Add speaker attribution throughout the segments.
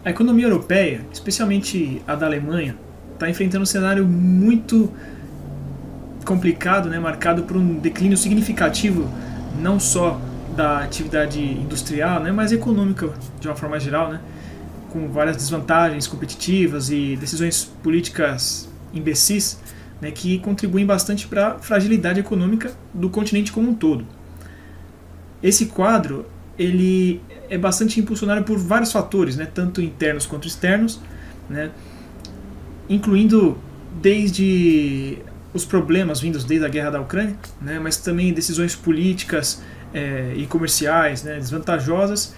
Speaker 1: A economia europeia, especialmente a da Alemanha, está enfrentando um cenário muito complicado, né, marcado por um declínio significativo, não só da atividade industrial, né, mas econômica de uma forma geral, né, com várias desvantagens competitivas e decisões políticas imbecis, né, que contribuem bastante para a fragilidade econômica do continente como um todo. Esse quadro ele é bastante impulsionado por vários fatores, né, tanto internos quanto externos, né, incluindo desde os problemas vindos desde a guerra da Ucrânia, né, mas também decisões políticas e comerciais, né, desvantajosas,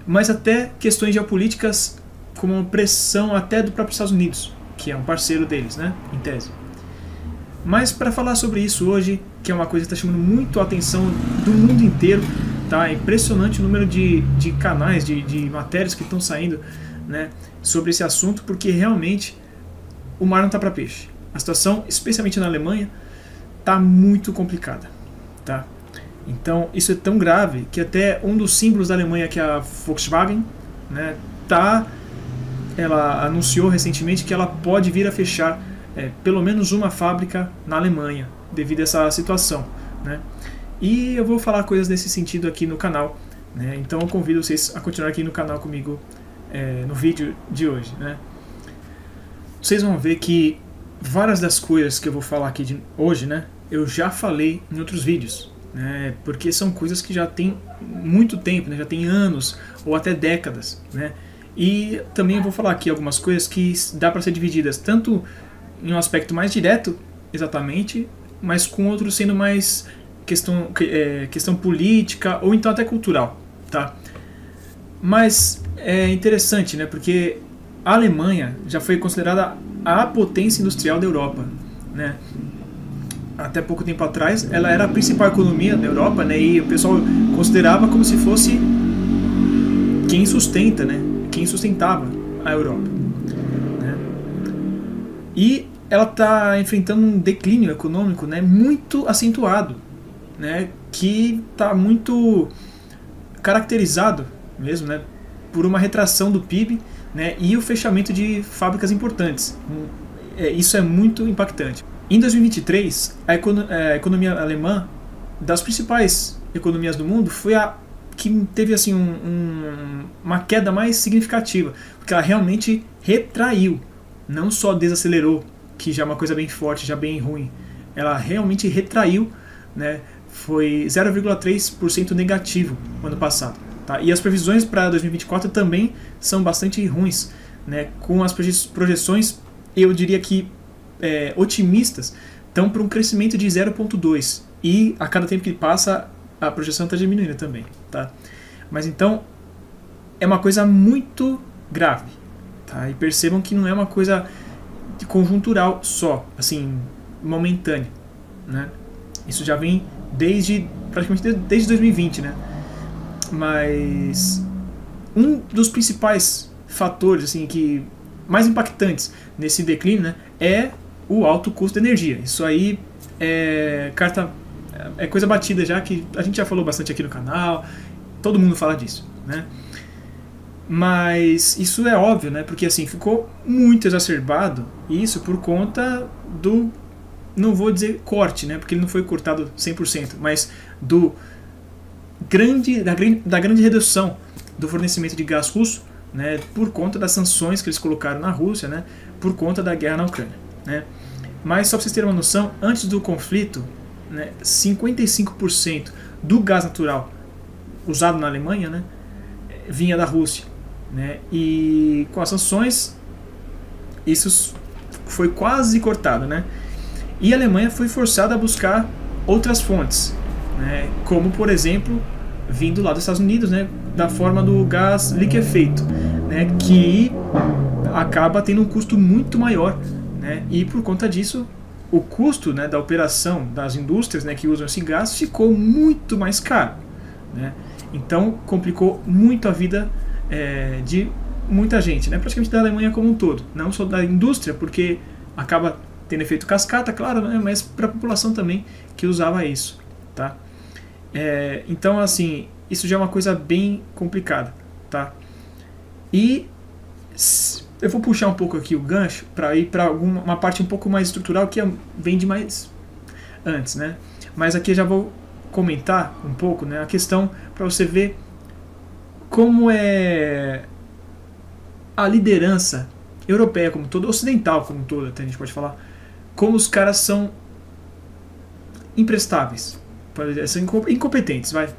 Speaker 1: mas até questões geopolíticas como uma pressão até do próprio Estados Unidos, que é um parceiro deles, né, em tese. Mas para falar sobre isso hoje, que é uma coisa que está chamando muito a atenção do mundo inteiro, tá? É impressionante o número de canais, de matérias que estão saindo, né, sobre esse assunto, porque realmente o mar não está para peixe. A situação, especialmente na Alemanha, está muito complicada, tá? Então isso é tão grave que até um dos símbolos da Alemanha, que é a Volkswagen, né, ela anunciou recentemente que ela pode vir a fechar pelo menos uma fábrica na Alemanha devido a essa situação, né? E eu vou falar coisas nesse sentido aqui no canal, né? Então eu convido vocês a continuar aqui no canal comigo no vídeo de hoje, né? Vocês vão ver que várias das coisas que eu vou falar aqui hoje, né, eu já falei em outros vídeos, né, porque são coisas que já tem muito tempo, né, já tem anos ou até décadas, né? E também eu vou falar aqui algumas coisas que dá para ser divididas tanto em um aspecto mais direto, exatamente, mas com outros sendo mais questão política ou então até cultural, tá? Mas é interessante, né, porque a Alemanha já foi considerada a potência industrial da Europa, né? Até pouco tempo atrás ela era a principal economia da Europa, né, e o pessoal considerava como se fosse quem sustentava a Europa, né? E ela está enfrentando um declínio econômico, né, muito acentuado, né, que está muito caracterizado mesmo, né, por uma retração do PIB, né, e o fechamento de fábricas importantes. Isso é muito impactante. Em 2023, a economia alemã, das principais economias do mundo, foi a que teve assim, uma queda mais significativa, porque ela realmente retraiu, não só desacelerou, que já é uma coisa bem forte, já bem ruim, ela realmente retraiu, né, foi 0,3% negativo no ano passado. Tá? E as previsões para 2024 também são bastante ruins, né? Com as projeções, eu diria que otimistas, estão para um crescimento de 0,2%. E a cada tempo que passa, a projeção está diminuindo também. Tá? Mas então, é uma coisa muito grave. Tá? E percebam que não é uma coisa conjuntural só, assim, momentânea. Né? Isso já vem praticamente desde 2020, né? Mas um dos principais fatores assim, mais impactantes nesse declínio, né, é o alto custo da energia. Isso aí é coisa batida já, que a gente já falou bastante aqui no canal, todo mundo fala disso, né? Mas isso é óbvio, né, porque assim, ficou muito exacerbado isso por conta do, não vou dizer corte, né, porque ele não foi cortado 100%, mas da grande redução do fornecimento de gás russo, né, por conta das sanções que eles colocaram na Rússia, né, por conta da guerra na Ucrânia, né. Mas só para vocês terem uma noção, antes do conflito, né, 55% do gás natural usado na Alemanha, né, vinha da Rússia, né, e com as sanções isso foi quase cortado, né, e a Alemanha foi forçada a buscar outras fontes, né, como por exemplo vindo lá dos Estados Unidos, né, da forma do gás liquefeito, né, que acaba tendo um custo muito maior, né, e por conta disso o custo, né, da operação das indústrias, né, que usam esse gás ficou muito mais caro, né, então complicou muito a vida de muita gente, né, praticamente da Alemanha como um todo, não só da indústria, porque acaba tendo efeito cascata, claro, né, mas para a população também que usava isso, tá? Então, assim, isso já é uma coisa bem complicada, tá? E Eu vou puxar um pouco aqui o gancho para ir para uma parte um pouco mais estrutural que vem de mais antes, né? Mas aqui eu já vou comentar um pouco, né, a questão para você ver como é a liderança europeia como um todo, ocidental como um todo, até a gente pode falar, como os caras são imprestáveis, são incompetentes, vai.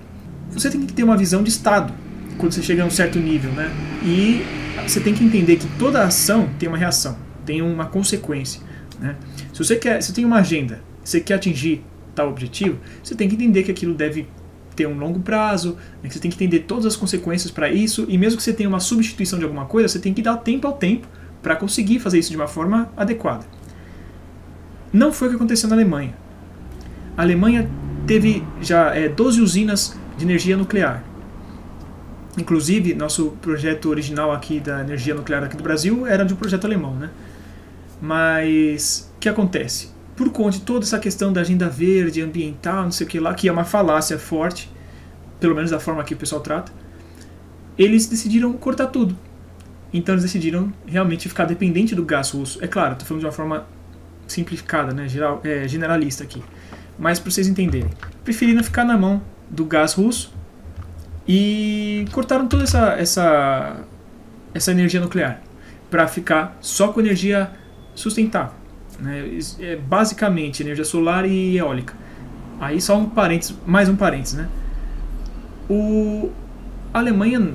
Speaker 1: Você tem que ter uma visão de Estado quando você chega a um certo nível, né? E você tem que entender que toda ação tem uma reação, tem uma consequência, né? Se você tem uma agenda, você quer atingir tal objetivo, você tem que entender que aquilo deve ter um longo prazo, né? Que você tem que entender todas as consequências para isso, e mesmo que você tenha uma substituição de alguma coisa, você tem que dar tempo ao tempo para conseguir fazer isso de uma forma adequada. Não foi o que aconteceu na Alemanha. A Alemanha teve já 12 usinas de energia nuclear. Inclusive, nosso projeto original aqui da energia nuclear aqui do Brasil era de um projeto alemão, né? Mas o que acontece? Por conta de toda essa questão da agenda verde, ambiental, não sei o que lá, que é uma falácia forte, pelo menos da forma que o pessoal trata, eles decidiram cortar tudo. Então eles decidiram realmente ficar dependente do gás russo. É claro, estou falando de uma forma simplificada, né? Generalista aqui. Mas para vocês entenderem, preferiram ficar na mão do gás russo e cortaram toda essa energia nuclear para ficar só com energia sustentável, né? Basicamente energia solar e eólica. Aí só um parênteses, mais um parênteses, né? A Alemanha,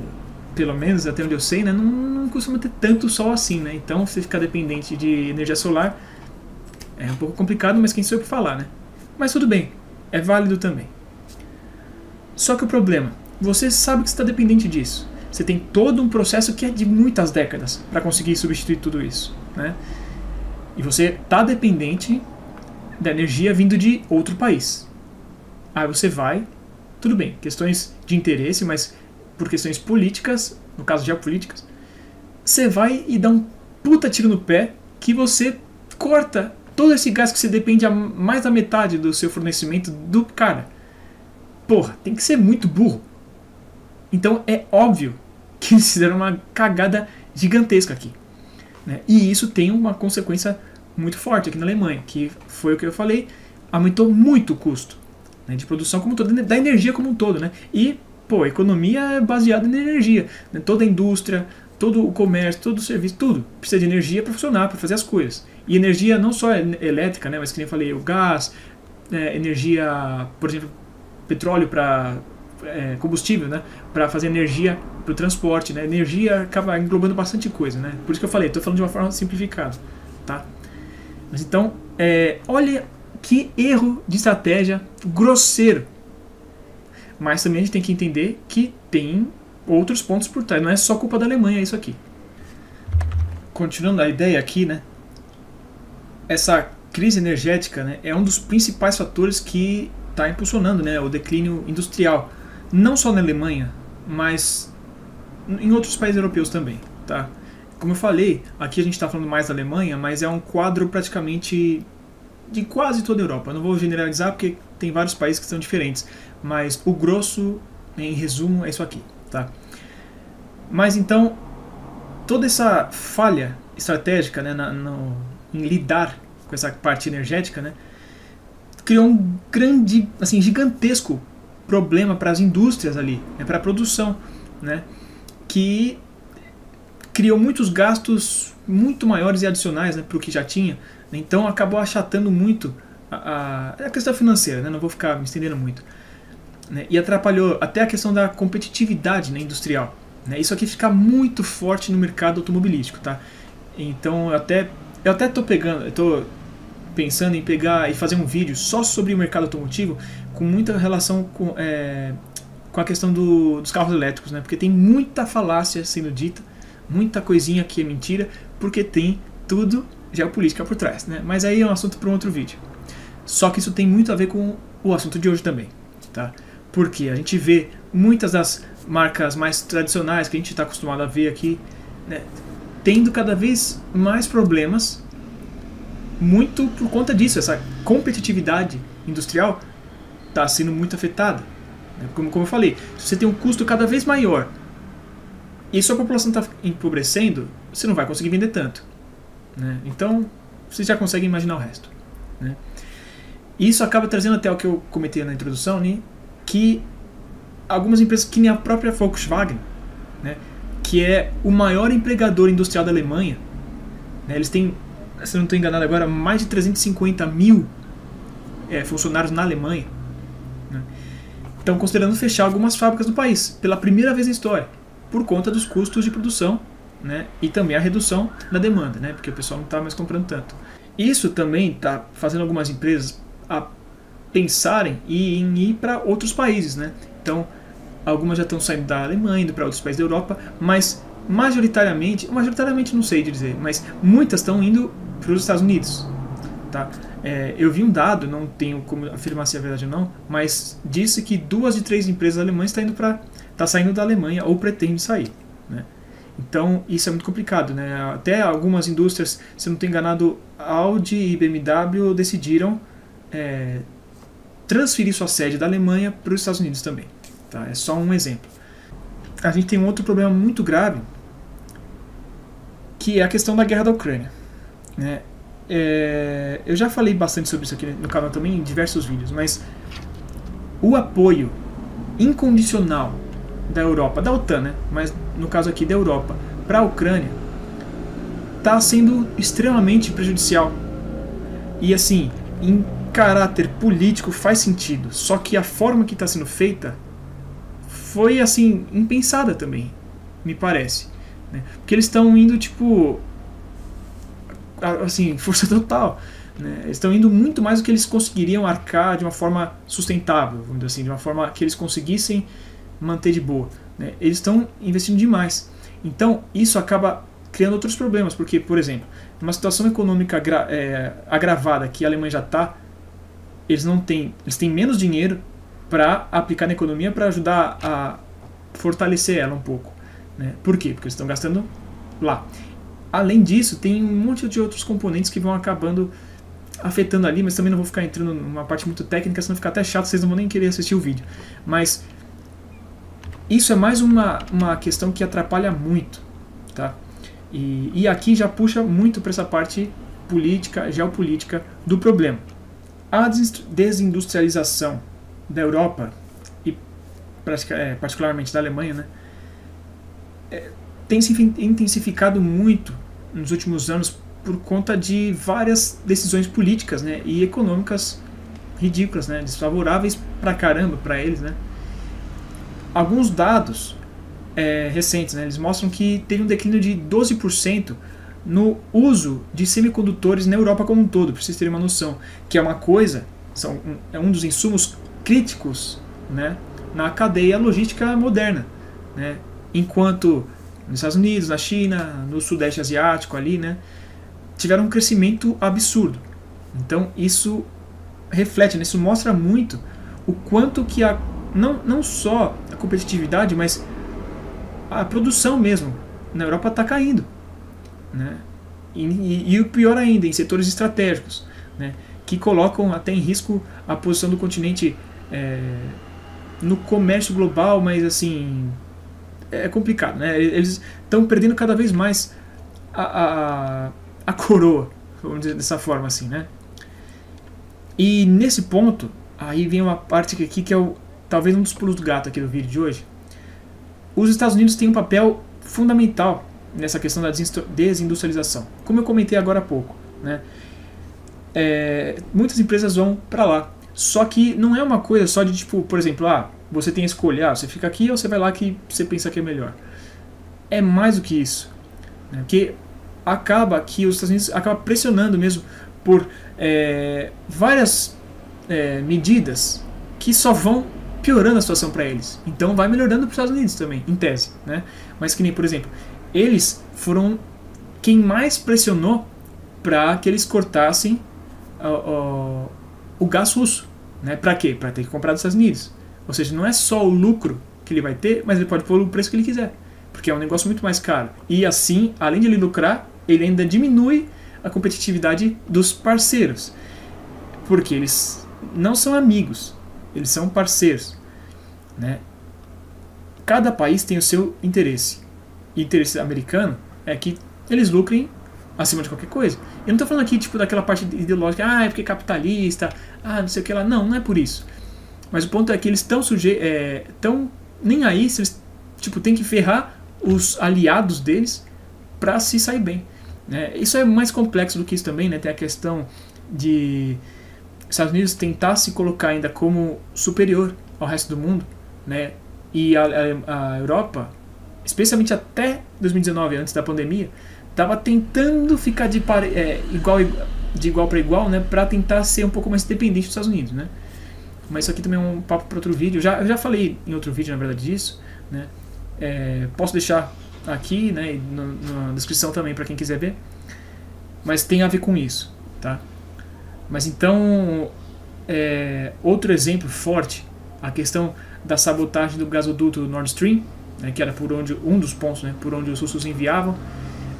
Speaker 1: pelo menos até onde eu sei, né, não costuma ter tanto sol assim, né? Então você ficar dependente de energia solar é um pouco complicado, mas quem sou eu para falar, né? Mas tudo bem, é válido também. Só que o problema, você sabe que você está dependente disso. Você tem todo um processo que é de muitas décadas para conseguir substituir tudo isso, né? E você está dependente da energia vindo de outro país. Aí você vai, tudo bem, questões de interesse, mas por questões políticas, no caso geopolíticas, você vai e dá um puta tiro no pé que você corta todo esse gás que você depende a mais da metade do seu fornecimento do cara. Porra, tem que ser muito burro. Então é óbvio que eles fizeram uma cagada gigantesca aqui, né? E isso tem uma consequência muito forte aqui na Alemanha, que foi o que eu falei, aumentou muito o custo, né, de produção como um todo, da energia como um todo, né? E, pô, a economia é baseada na energia, né? Toda a indústria, todo o comércio, todo o serviço, tudo precisa de energia para funcionar, para fazer as coisas. E energia não só elétrica, né, mas que nem eu falei, o gás, energia, por exemplo, petróleo para combustível, né, para fazer energia para o transporte, né, energia acaba englobando bastante coisa, né, por isso que eu falei, estou falando de uma forma simplificada, tá? Mas então, olha que erro de estratégia grosseiro, mas também a gente tem que entender que tem outros pontos por trás, não é só culpa da Alemanha isso aqui. Continuando a ideia aqui, né, essa crise energética, né, é um dos principais fatores que está impulsionando, né, o declínio industrial, não só na Alemanha, mas em outros países europeus também, tá? Como eu falei, aqui a gente está falando mais da Alemanha, mas é um quadro praticamente de quase toda a Europa. Eu não vou generalizar porque tem vários países que são diferentes, mas o grosso, em resumo, é isso aqui, tá? Mas então, toda essa falha estratégica, né, em lidar com essa parte energética, né, criou um grande, assim, gigantesco problema para as indústrias ali, né, para a produção, né, que criou muitos gastos muito maiores e adicionais, né, para o que já tinha. Então acabou achatando muito a questão financeira, né, não vou ficar me estendendo muito, né, e atrapalhou até a questão da competitividade, né, industrial, né. Isso aqui fica muito forte no mercado automobilístico, tá? Então eu até estou pensando em pegar e fazer um vídeo só sobre o mercado automotivo, com muita relação com a questão dos carros elétricos, né? Porque tem muita falácia sendo dita, muita coisinha que é mentira, porque tem tudo geopolítica por trás, né? Mas aí é um assunto para um outro vídeo. Só que isso tem muito a ver com o assunto de hoje também, tá? Porque a gente vê muitas das marcas mais tradicionais que a gente está acostumado a ver aqui, né, tendo cada vez mais problemas, muito por conta disso. Essa competitividade industrial está sendo muito afetada, né? Como eu falei, se você tem um custo cada vez maior e sua população está empobrecendo, você não vai conseguir vender tanto, né? Então, vocês já conseguem imaginar o resto, né? Isso acaba trazendo até o que eu comentei na introdução, né? Que algumas empresas, que nem a própria Volkswagen, né? Que é o maior empregador industrial da Alemanha, né? Eles têm, se eu não estou enganado agora, mais de 350 mil funcionários na Alemanha, né? Estão considerando fechar algumas fábricas no país, pela primeira vez na história, por conta dos custos de produção, né? E também a redução da demanda, né? Porque o pessoal não está mais comprando tanto. Isso também está fazendo algumas empresas a pensarem em ir para outros países, né? Então, algumas já estão saindo da Alemanha, indo para outros países da Europa, mas majoritariamente não sei dizer, mas muitas estão indo para os Estados Unidos, tá? Eu vi um dado, não tenho como afirmar se é verdade ou não, mas disse que 2 de 3 empresas alemãs tá saindo da Alemanha ou pretendem sair, né? Então isso é muito complicado, né? Até algumas indústrias, se eu não estou enganado, Audi e BMW decidiram transferir sua sede da Alemanha para os Estados Unidos também, tá? É só um exemplo. A gente tem um outro problema muito grave, que é a questão da guerra da Ucrânia, né? Eu já falei bastante sobre isso aqui no canal também, em diversos vídeos, mas o apoio incondicional da Europa, da OTAN, né? Mas no caso aqui da Europa, para a Ucrânia, está sendo extremamente prejudicial. E assim, em caráter político faz sentido, só que a forma que está sendo feita foi assim, impensada também, me parece, né? Porque eles estão indo tipo assim, força total, né? Eles estão indo muito mais do que eles conseguiriam arcar de uma forma sustentável, vamos dizer assim, de uma forma que eles conseguissem manter de boa, né? Eles estão investindo demais. Então isso acaba criando outros problemas, porque, por exemplo, numa situação econômica agravada que a Alemanha já está, eles têm menos dinheiro para aplicar na economia para ajudar a fortalecer ela um pouco, né? Por quê? Porque eles estão gastando lá. Além disso, tem um monte de outros componentes que vão acabando afetando ali, mas também não vou ficar entrando numa parte muito técnica, senão fica até chato, vocês não vão nem querer assistir o vídeo. Mas isso é mais uma questão que atrapalha muito, tá? E aqui já puxa muito para essa parte política, geopolítica do problema. A desindustrialização da Europa, e particularmente da Alemanha, né, tem se intensificado muito nos últimos anos por conta de várias decisões políticas, né, e econômicas ridículas, né, desfavoráveis pra caramba para eles, né. Alguns dados recentes, né, eles mostram que teve um declínio de 12% no uso de semicondutores na Europa como um todo, para vocês terem uma noção, que é uma coisa, é um dos insumos críticos, né, na cadeia logística moderna, né, enquanto nos Estados Unidos, na China, no Sudeste Asiático ali, né, tiveram um crescimento absurdo. Então isso reflete, né, isso mostra muito o quanto que não só a competitividade, mas a produção mesmo na Europa está caindo, né? E o pior ainda, em setores estratégicos, né, que colocam até em risco a posição do continente no comércio global, mas assim, é complicado, né? Eles estão perdendo cada vez mais a coroa, vamos dizer dessa forma assim, né? E nesse ponto, aí vem uma parte aqui que é talvez um dos pulos do gato aqui do vídeo de hoje. Os Estados Unidos têm um papel fundamental nessa questão da desindustrialização, como eu comentei agora há pouco, né? Muitas empresas vão para lá, só que não é uma coisa só de tipo, por exemplo, você tem a escolha, você fica aqui ou você vai lá que você pensa que é melhor. É mais do que isso, né? Porque acaba que os Estados Unidos acaba pressionando mesmo por várias medidas que só vão piorando a situação para eles. Então vai melhorando para os Estados Unidos também, em tese, né? Mas que nem, por exemplo, eles foram quem mais pressionou para que eles cortassem o gás russo, né? Para quê? Para ter que comprar dos Estados Unidos. Ou seja, não é só o lucro que ele vai ter, mas ele pode pôr o preço que ele quiser, porque é um negócio muito mais caro. E assim, além de ele lucrar, ele ainda diminui a competitividade dos parceiros, porque eles não são amigos, eles são parceiros, né? Cada país tem o seu interesse. E o interesse americano é que eles lucrem acima de qualquer coisa. Eu não estou falando aqui tipo daquela parte ideológica, é porque é capitalista, não sei o que lá. Não é por isso. Mas o ponto é que eles estão nem aí se eles tem que ferrar os aliados deles para se sair bem. Né? Isso é mais complexo do que isso também, né? Tem a questão de Estados Unidos tentar se colocar ainda como superior ao resto do mundo, né? E a Europa, especialmente até 2019, antes da pandemia, estava tentando ficar de igual para igual, né? Para tentar ser um pouco mais independente dos Estados Unidos, né? Mas isso aqui também é um papo para outro vídeo. Eu já falei em outro vídeo, na verdade, disso, né? Posso deixar aqui, né, na descrição também para quem quiser ver, mas tem a ver com isso, tá? Mas então, outro exemplo forte, a questão da sabotagem do gasoduto Nord Stream, né, que era um dos pontos, né, por onde os russos enviavam,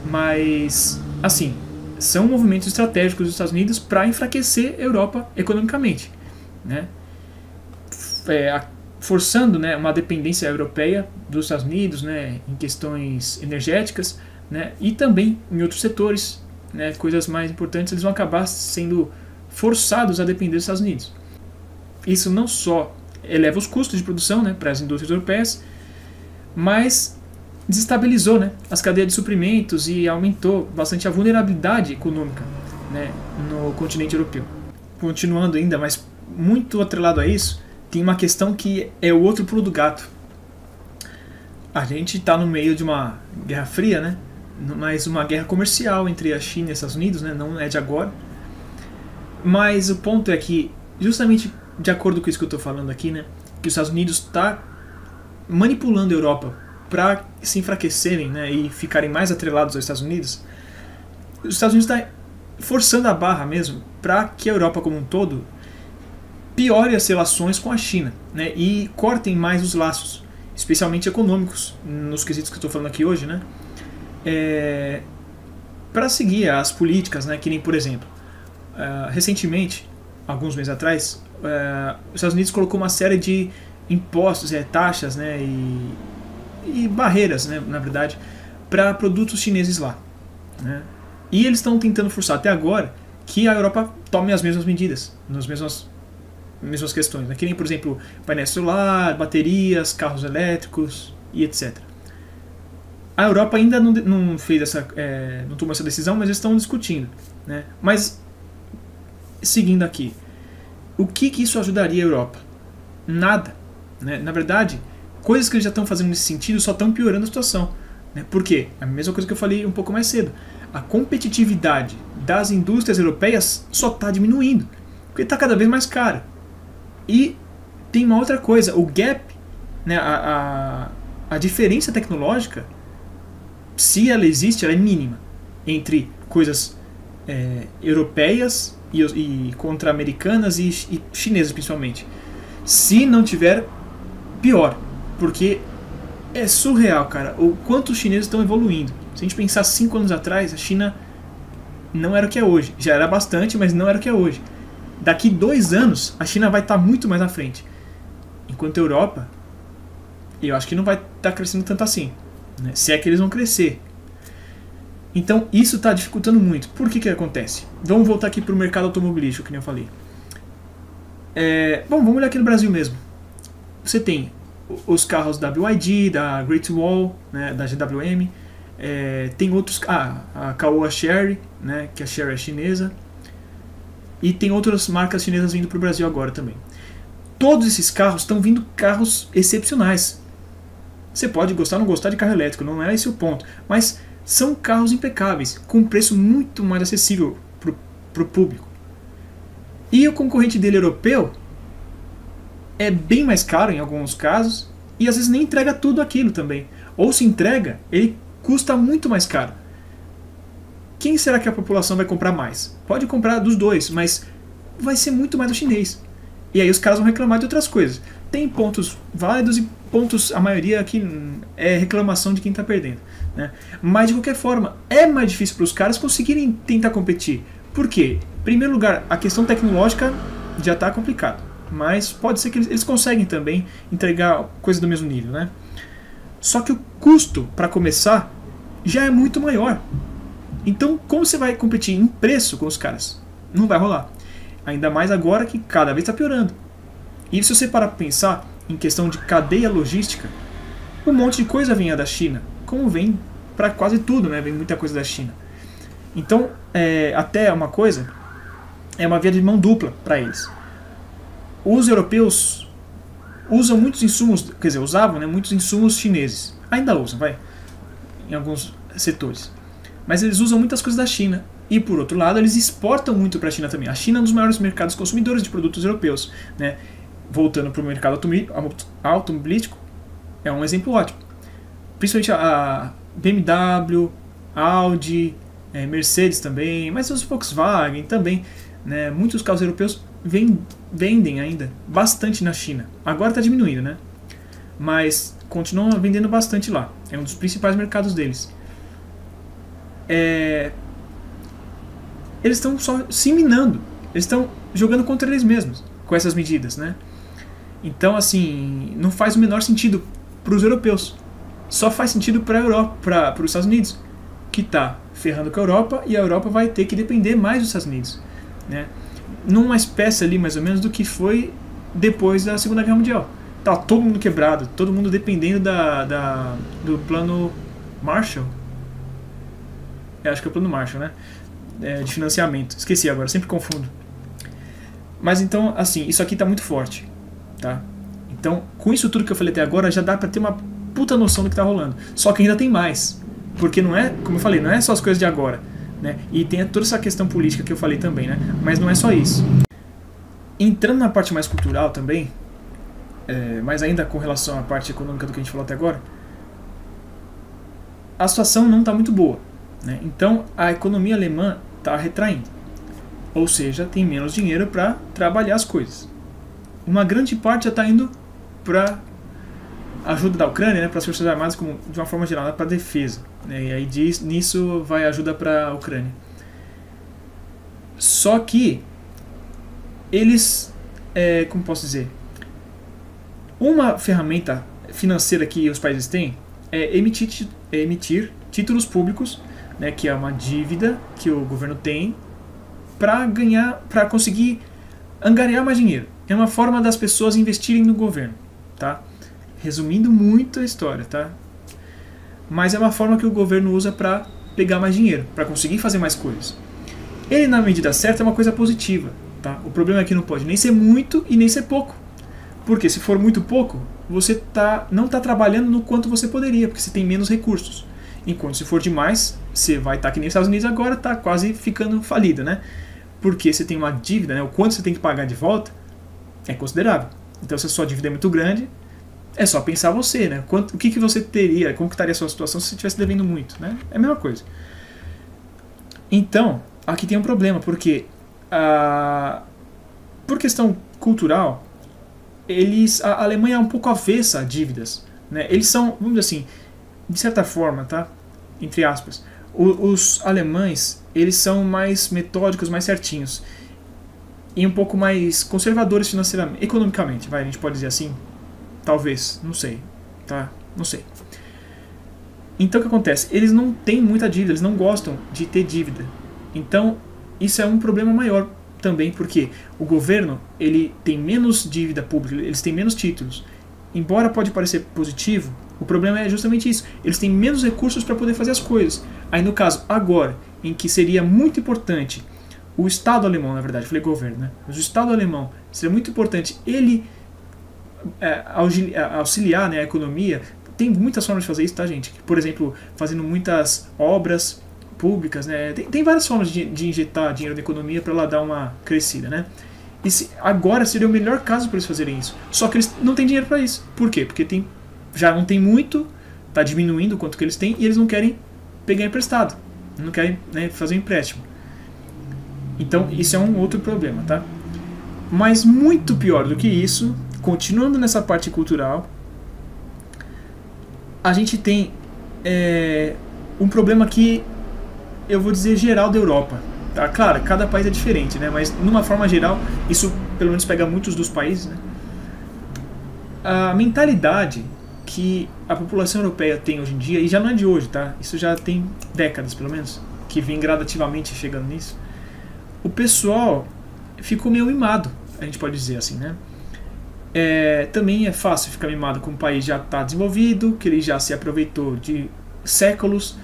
Speaker 1: mas assim, são movimentos estratégicos dos Estados Unidos para enfraquecer a Europa economicamente, né? Forçando, né, uma dependência europeia dos Estados Unidos, né, em questões energéticas, né, e também em outros setores, né, coisas mais importantes, eles vão acabar sendo forçados a depender dos Estados Unidos. Isso não só eleva os custos de produção, né, para as indústrias europeias, mas desestabilizou, né, as cadeias de suprimentos e aumentou bastante a vulnerabilidade econômica, né, no continente europeu. Continuando ainda, mas muito atrelado a isso, tem uma questão que é o outro pulo do gato. A gente está no meio de uma guerra fria, né? Mas uma guerra comercial entre a China e os Estados Unidos, né? Não é de agora. Mas o ponto é que, justamente de acordo com isso que eu estou falando aqui, né? Que os Estados Unidos está manipulando a Europa para se enfraquecerem, né? E ficarem mais atrelados aos Estados Unidos. Os Estados Unidos está forçando a barra mesmo para que a Europa como um todo piore as relações com a China, né, e cortem mais os laços, especialmente econômicos, nos quesitos que eu estou falando aqui hoje, né, para seguir as políticas, né, que nem, por exemplo, recentemente, alguns meses atrás, os Estados Unidos colocou uma série de impostos, taxas, né, e barreiras, né, na verdade, para produtos chineses lá, né, e eles estão tentando forçar até agora que a Europa tome as mesmas medidas, nas mesmas questões, né? Que nem, por exemplo, painel solar, baterias, carros elétricos e etc. A Europa ainda não fez não tomou essa decisão, mas eles estão discutindo, né? Mas, seguindo aqui, o que isso ajudaria a Europa? Nada, né? Na verdade, coisas que eles já estão fazendo nesse sentido só estão piorando a situação, né? Por quê? A mesma coisa que eu falei um pouco mais cedo. A competitividade das indústrias europeias só está diminuindo, porque está cada vez mais cara. E tem uma outra coisa, o gap, né, a diferença tecnológica, se ela existe, ela é mínima entre coisas europeias e contra americanas e chinesas principalmente. Se não tiver, pior, porque é surreal, cara, o quanto os chineses estão evoluindo. Se a gente pensar 5 anos atrás, a China não era o que é hoje. Já era bastante, mas não era o que é hoje. Daqui 2 anos, a China vai estar muito mais à frente. Enquanto a Europa, eu acho que não vai estar crescendo tanto assim, né? Se é que eles vão crescer. Então, isso está dificultando muito. Por que acontece? Vamos voltar aqui para o mercado automobilístico, que nem eu falei. Bom, vamos olhar aqui no Brasil mesmo. Você tem os carros da BYD, da Great Wall, né, da GWM. Tem outros... a Caoa Chery, né, que a Chery é chinesa. E tem outras marcas chinesas vindo para o Brasil agora também. Todos esses carros estão vindo carros excepcionais. Você pode gostar ou não gostar de carro elétrico, não é esse o ponto. Mas são carros impecáveis, com um preço muito mais acessível para o público. E o concorrente dele europeu é bem mais caro em alguns casos e às vezes nem entrega tudo aquilo também. Ou se entrega, ele custa muito mais caro. Quem será que a população vai comprar mais? Pode comprar dos dois, mas vai ser muito mais do chinês. E aí os caras vão reclamar de outras coisas. Tem pontos válidos e pontos, a maioria aqui é reclamação de quem está perdendo, né? Mas de qualquer forma, é mais difícil para os caras conseguirem tentar competir. Por quê? Em primeiro lugar, a questão tecnológica já está complicada. Mas pode ser que eles conseguem também entregar coisa do mesmo nível, né? Só que o custo para começar já é muito maior. Então, como você vai competir em preço com os caras? Não vai rolar. Ainda mais agora que cada vez está piorando. E se você parar para pensar em questão de cadeia logística, um monte de coisa vem da China, como vem para quase tudo, né? Vem muita coisa da China. Então, até uma coisa, é uma via de mão dupla para eles. Os europeus usam muitos insumos, quer dizer, usavam, né, muitos insumos chineses. Ainda usam, vai, em alguns setores. Mas eles usam muitas coisas da China. E, por outro lado, eles exportam muito para a China também. A China é um dos maiores mercados consumidores de produtos europeus, né? Voltando para o mercado automobilístico, é um exemplo ótimo. Principalmente a BMW, Audi, Mercedes também, mas os Volkswagen também, né? Muitos carros europeus vendem ainda bastante na China. Agora está diminuindo, né? Mas continuam vendendo bastante lá. É um dos principais mercados deles. Eles estão só se minando. Eles estão jogando contra eles mesmos com essas medidas, né? Então, assim, não faz o menor sentido para os europeus. Só faz sentido para a Europa, para os Estados Unidos, que está ferrando com a Europa, e a Europa vai ter que depender mais dos Estados Unidos, né? Numa espécie ali, mais ou menos, do que foi depois da Segunda Guerra Mundial. Tá todo mundo quebrado, todo mundo dependendo do plano Marshall. Acho que é o plano Marshall, né? De financiamento. Esqueci agora, sempre confundo. Mas então, assim, isso aqui tá muito forte, tá? Então, com isso tudo que eu falei até agora, já dá pra ter uma puta noção do que tá rolando. Só que ainda tem mais. Porque não é, como eu falei, não é só as coisas de agora, né? E tem toda essa questão política que eu falei também, né? Mas não é só isso. Entrando na parte mais cultural também, mas ainda com relação à parte econômica do que a gente falou até agora, a situação não tá muito boa, né? Então, a economia alemã está retraindo. Ou seja, tem menos dinheiro para trabalhar as coisas. Uma grande parte já está indo para ajuda da Ucrânia, né, para as forças armadas, como, de uma forma geral, para a defesa, né? E aí nisso vai ajuda para a Ucrânia. Só que eles, como posso dizer, uma ferramenta financeira que os países têm é emitir títulos públicos, né, que é uma dívida que o governo tem para conseguir angariar mais dinheiro. É uma forma das pessoas investirem no governo, tá? Resumindo muito a história, tá? Mas é uma forma que o governo usa para pegar mais dinheiro, para conseguir fazer mais coisas. Ele, na medida certa, é uma coisa positiva, tá? O problema é que não pode nem ser muito e nem ser pouco. Porque se for muito pouco, você não está trabalhando no quanto você poderia, porque você tem menos recursos. Enquanto se for demais, você vai estar que nem os Estados Unidos agora, está quase ficando falido, né? Porque você tem uma dívida, né? O quanto você tem que pagar de volta é considerável. Então, se a sua dívida é muito grande, é só pensar você, né? O que você teria, como que estaria a sua situação se você estivesse devendo muito, né? É a mesma coisa. Então, aqui tem um problema, porque por questão cultural, a Alemanha é um pouco avessa a dívidas, né? Eles são, vamos dizer assim, de certa forma, tá? Entre aspas, os alemães, eles são mais metódicos, mais certinhos e um pouco mais conservadores financeiramente, economicamente, a gente pode dizer assim, talvez, não sei, tá? Não sei. Então o que acontece? Eles não têm muita dívida, eles não gostam de ter dívida. Então isso é um problema maior também, porque o governo, ele tem menos dívida pública, eles têm menos títulos. Embora pode parecer positivo, o problema é justamente isso. Eles têm menos recursos para poder fazer as coisas. Aí no caso, agora, em que seria muito importante o Estado alemão, na verdade, falei governo, né? Mas o Estado alemão, seria muito importante ele auxiliar, né, a economia. Tem muitas formas de fazer isso, tá, gente? Por exemplo, fazendo muitas obras públicas, né? Tem várias formas de injetar dinheiro na economia para ela dar uma crescida, né? Agora seria o melhor caso para eles fazerem isso. Só que eles não têm dinheiro para isso. Por quê? Porque já não tem muito, está diminuindo o quanto que eles têm e eles não querem pegar emprestado. Não querem, né, fazer um empréstimo. Então isso é um outro problema, tá? Mas muito pior do que isso, continuando nessa parte cultural, a gente tem um problema que eu vou dizer geral da Europa. Tá? Claro, cada país é diferente, né? Mas numa forma geral, isso pelo menos pega muitos dos países, né? A mentalidade que a população europeia tem hoje em dia, e já não é de hoje, tá? Isso já tem décadas pelo menos, que vem gradativamente chegando nisso, o pessoal ficou meio mimado, a gente pode dizer assim, né? Também é fácil ficar mimado com um país já está desenvolvido, que ele já se aproveitou de séculos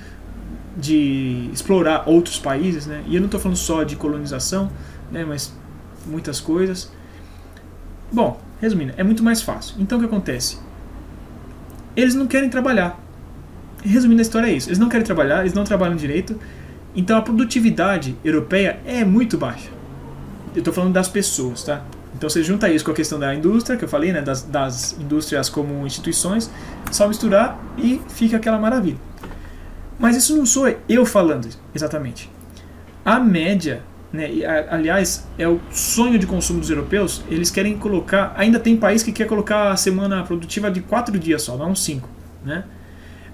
Speaker 1: de explorar outros países, né? E eu não estou falando só de colonização, né? Mas muitas coisas. Bom, resumindo, é muito mais fácil. Então o que acontece? Eles não querem trabalhar. Resumindo a história é isso. Eles não querem trabalhar, eles não trabalham direito. Então a produtividade europeia é muito baixa. Eu estou falando das pessoas, tá? Então você junta isso com a questão da indústria, que eu falei, né? Das indústrias como instituições, só misturar e fica aquela maravilha. Mas isso não sou eu falando exatamente. A média, né, aliás, é o sonho de consumo dos europeus, eles querem colocar, ainda tem país que quer colocar a semana produtiva de 4 dias só, não 5, né?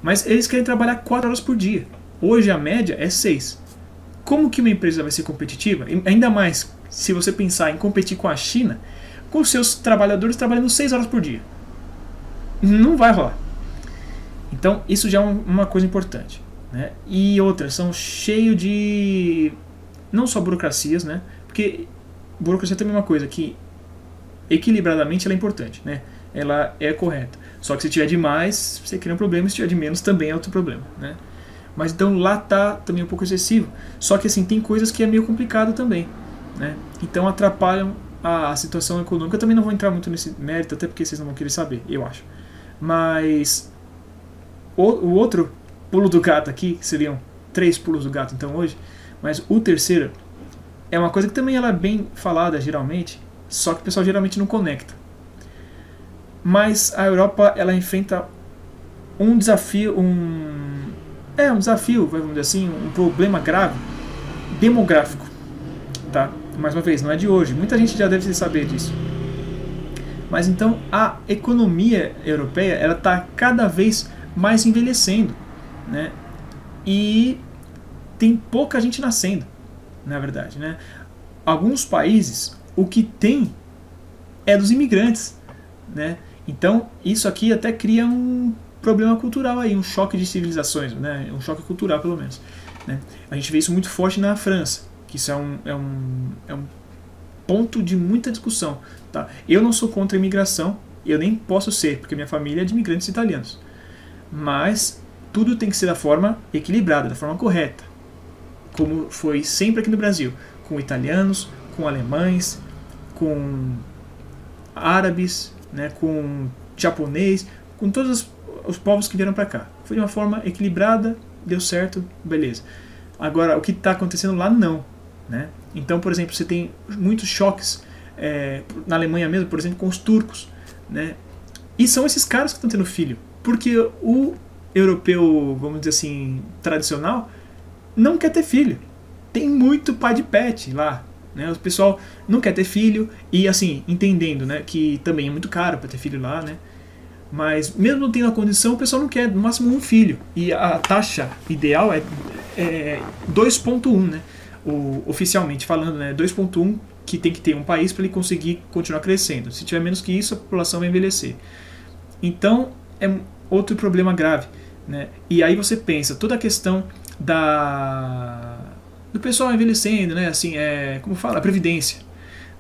Speaker 1: Mas eles querem trabalhar 4 horas por dia. Hoje a média é 6. Como que uma empresa vai ser competitiva? Ainda mais se você pensar em competir com a China, com seus trabalhadores trabalhando 6 horas por dia. Não vai rolar. Então isso já é uma coisa importante, né? E outras, são cheios de... não só burocracias, né? Porque burocracia também é uma coisa que equilibradamente ela é importante, né? Ela é correta. Só que se tiver demais, você cria um problema, se tiver de menos também é outro problema, né? Mas então lá tá também um pouco excessivo. Só que assim, tem coisas que é meio complicado também, né? Então atrapalham a situação econômica. Eu também não vou entrar muito nesse mérito, até porque vocês não vão querer saber, eu acho. Mas o outro pulo do gato aqui, que seriam 3 pulos do gato então hoje, mas o terceiro é uma coisa que também ela é bem falada geralmente, só que o pessoal geralmente não conecta. Mas a Europa, ela enfrenta um desafio, um desafio, vamos dizer assim, um problema grave demográfico, tá? Mais uma vez, não é de hoje, muita gente já deve saber disso. Mas então a economia europeia, ela está cada vez mais envelhecendo, né? E tem pouca gente nascendo, na verdade, né? Alguns países, o que tem é dos imigrantes, né? Então isso aqui até cria um problema cultural aí, um choque de civilizações, né? Um choque cultural pelo menos, né? A gente vê isso muito forte na França, que isso é um ponto de muita discussão, tá? Eu não sou contra a imigração, eu nem posso ser, porque minha família é de imigrantes italianos, mas tudo tem que ser da forma equilibrada, da forma correta, como foi sempre aqui no Brasil, com italianos, com alemães, com árabes, né, com japonês, com todos os povos que vieram para cá. Foi de uma forma equilibrada, deu certo, beleza. Agora, o que está acontecendo lá, não, né? Então, por exemplo, você tem muitos choques na Alemanha mesmo, por exemplo, com os turcos, né? E são esses caras que estão tendo filho, porque o europeu, vamos dizer assim, tradicional, não quer ter filho. Tem muito pai de pet lá, né? O pessoal não quer ter filho e, assim, entendendo, né, que também é muito caro para ter filho lá, né? Mas mesmo não tendo a condição, o pessoal não quer, no máximo, um filho. E a taxa ideal é 2.1, né? Oficialmente falando, né? 2.1 que tem que ter um país para ele conseguir continuar crescendo. Se tiver menos que isso, a população vai envelhecer. Então, é outro problema grave, né? E aí você pensa, toda a questão do pessoal envelhecendo, né? Assim, como fala, a previdência,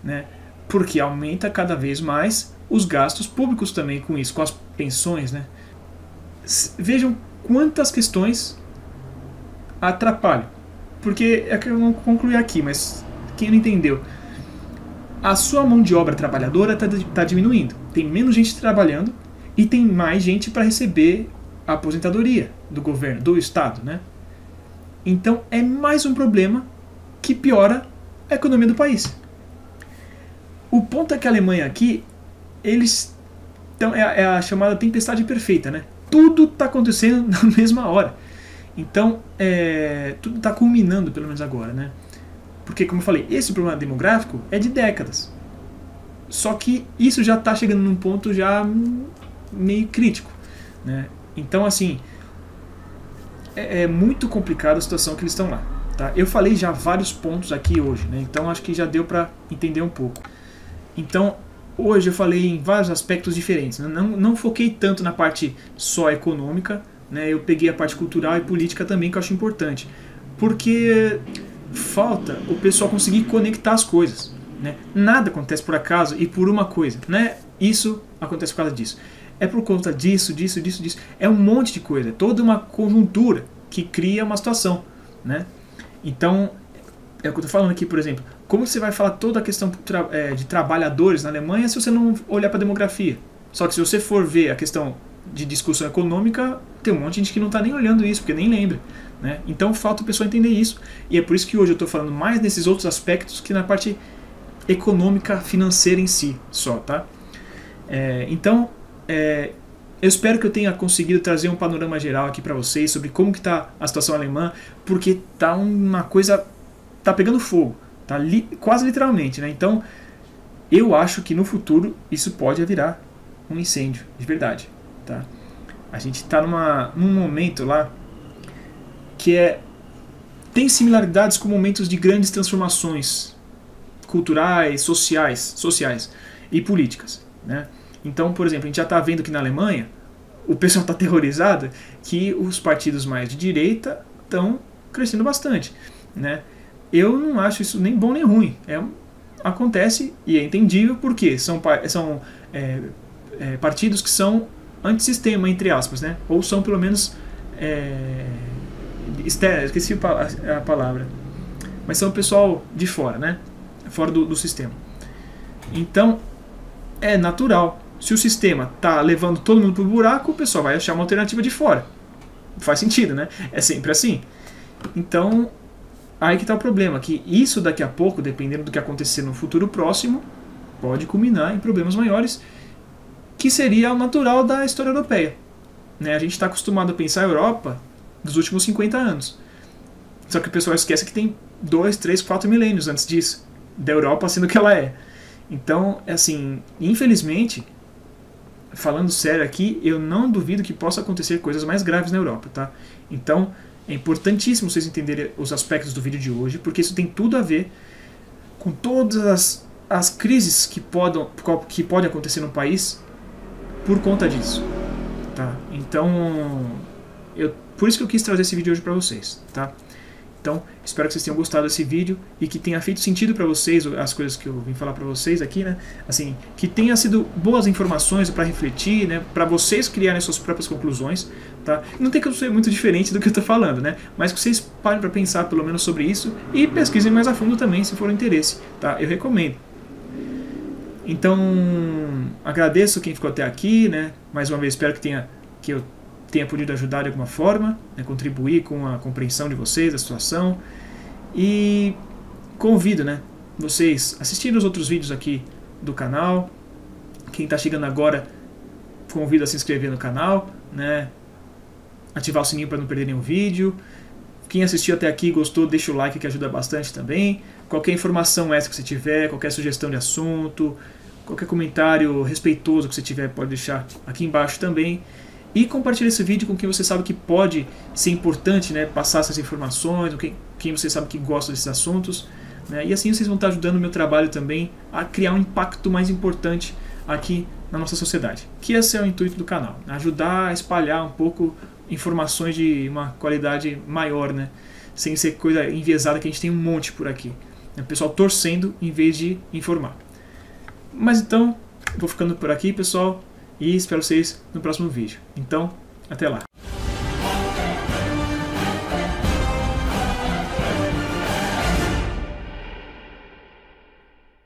Speaker 1: né? Porque aumenta cada vez mais os gastos públicos também com isso, com as pensões, né? Vejam quantas questões atrapalham. Porque é que eu vou concluir aqui, mas quem não entendeu, a sua mão de obra trabalhadora está diminuindo. Tem menos gente trabalhando e tem mais gente para receber a aposentadoria do governo, do Estado, né? Então é mais um problema que piora a economia do país. O ponto é que a Alemanha aqui, eles então é a chamada tempestade perfeita, né? Tudo está acontecendo na mesma hora. Então tudo está culminando, pelo menos agora, né? Porque, como eu falei, esse problema demográfico é de décadas. Só que isso já está chegando num ponto já meio crítico, né? Então, assim, é muito complicada a situação que eles estão lá, tá? Eu falei já vários pontos aqui hoje, né? Então acho que já deu para entender um pouco. Então, hoje eu falei em vários aspectos diferentes, né? Não foquei tanto na parte só econômica, né? Eu peguei a parte cultural e política também, que eu acho importante. Porque falta o pessoal conseguir conectar as coisas, né? Nada acontece por acaso e por uma coisa, né? Isso acontece por causa disso. É por conta disso. É um monte de coisa, é toda uma conjuntura que cria uma situação, né? Então, é o que eu estou falando aqui, por exemplo. Como você vai falar toda a questão de trabalhadores na Alemanha se você não olhar para a demografia? Só que se você for ver a questão de discussão econômica, tem um monte de gente que não está nem olhando isso, porque nem lembra, né? Então falta o pessoal entender isso. E é por isso que hoje eu estou falando mais nesses outros aspectos que na parte econômica, financeira em si, só, tá? Eu espero que eu tenha conseguido trazer um panorama geral aqui para vocês sobre como que está a situação alemã, porque tá uma coisa, tá pegando fogo, tá quase literalmente, né? Então eu acho que no futuro isso pode virar um incêndio de verdade, tá? A gente está num momento lá que tem similaridades com momentos de grandes transformações culturais, sociais e políticas, né? Então, por exemplo, a gente já está vendo que na Alemanha o pessoal está aterrorizado que os partidos mais de direita estão crescendo bastante, né? Eu não acho isso nem bom nem ruim. Acontece e é entendível porque são partidos que são antissistema, entre aspas, né? Ou são pelo menos esqueci a palavra, mas são o pessoal de fora, né? Fora do sistema. Então é natural. Se o sistema está levando todo mundo para o buraco, o pessoal vai achar uma alternativa de fora. Faz sentido, né? É sempre assim. Então, aí que está o problema, que isso daqui a pouco, dependendo do que acontecer no futuro próximo, pode culminar em problemas maiores, que seria o natural da história europeia, né? A gente está acostumado a pensar a Europa dos últimos 50 anos. Só que o pessoal esquece que tem 2, 3, 4 milênios antes disso, da Europa sendo o que ela é. Então, assim, infelizmente, falando sério aqui, eu não duvido que possa acontecer coisas mais graves na Europa, tá? Então, é importantíssimo vocês entenderem os aspectos do vídeo de hoje, porque isso tem tudo a ver com todas as crises que podem acontecer no país por conta disso, tá? Então, por isso que eu quis trazer esse vídeo hoje para vocês, tá? Então, espero que vocês tenham gostado desse vídeo e que tenha feito sentido para vocês as coisas que eu vim falar para vocês aqui, né? Assim, que tenha sido boas informações para refletir, né? Para vocês criarem suas próprias conclusões, tá? Não tem que ser muito diferente do que eu estou falando, né? Mas que vocês parem para pensar pelo menos sobre isso e pesquisem mais a fundo também, se for um interesse, tá? Eu recomendo. Então, agradeço quem ficou até aqui, né? Mais uma vez, espero que eu tenha podido ajudar de alguma forma, né, contribuir com a compreensão de vocês, da situação, e convido, né, vocês a assistirem os outros vídeos aqui do canal. Quem está chegando agora, convido a se inscrever no canal, né, ativar o sininho para não perder nenhum vídeo. Quem assistiu até aqui e gostou, deixa o like que ajuda bastante também. Qualquer informação extra que você tiver, qualquer sugestão de assunto, qualquer comentário respeitoso que você tiver, pode deixar aqui embaixo também. E compartilhe esse vídeo com quem você sabe que pode ser importante, né, passar essas informações, quem você sabe que gosta desses assuntos, né, e assim vocês vão estar ajudando o meu trabalho também a criar um impacto mais importante aqui na nossa sociedade. Que esse é o intuito do canal, ajudar a espalhar um pouco informações de uma qualidade maior, né, sem ser coisa enviesada que a gente tem um monte por aqui. O pessoal torcendo em vez de informar. Mas então, vou ficando por aqui, pessoal. E espero vocês no próximo vídeo. Então, até lá.